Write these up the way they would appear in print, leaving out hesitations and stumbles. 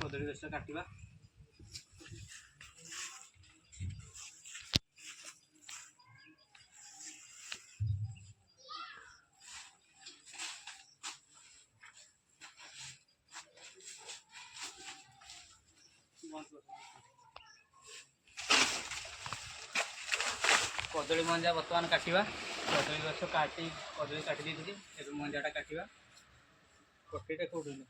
कदली गछ काटिबा कदली मंजा बर्तमान काटिबा कदली गछ काटी कदली काटी देइछि एबे मंजाटा काटिबा कटेटा कोडुनी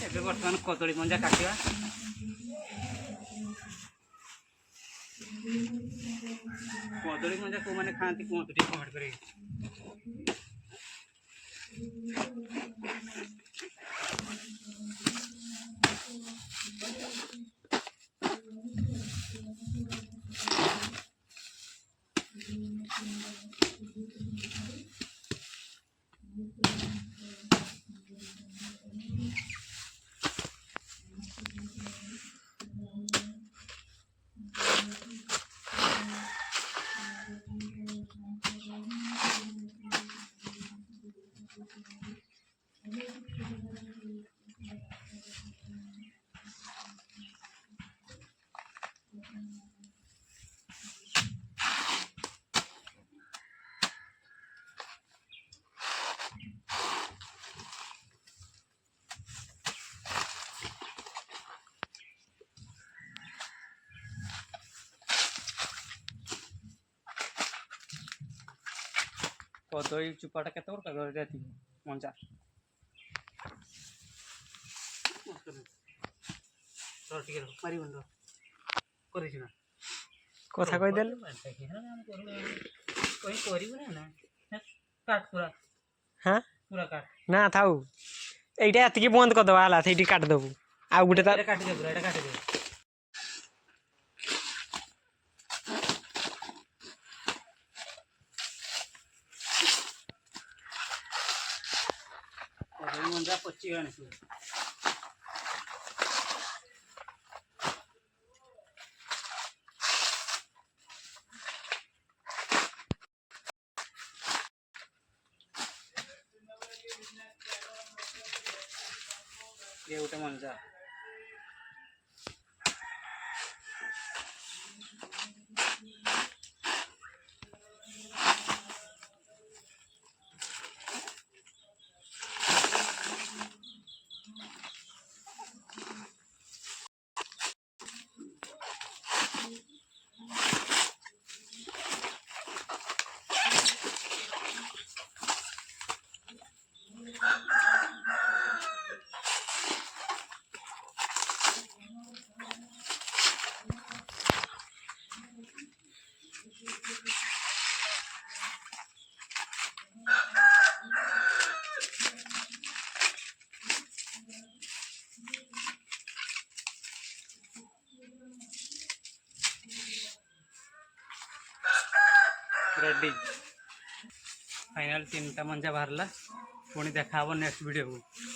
एबे बर्तमान कदली मंजा काटिबा कदली मंजा को माने खांती कोन तो कमेंट करे कदली चुपाटा केते बड़ कदली जाती मंजा तो ठीक है मारी बंद करि छी ना कथा कहि देल कोई करिबो ना काट पूरा हां पूरा काट ना थाउ एइटा एतकी बंद कर दबा हला थेटी काट दबु आ गुटे ता काट दे पूरा एटा काट दे कदली मंजा पची गाने ये उठे मंजा रेडी फाइनल 3टा मंजा बाहरला पुणी देखा नेक्स्ट वीडियो को।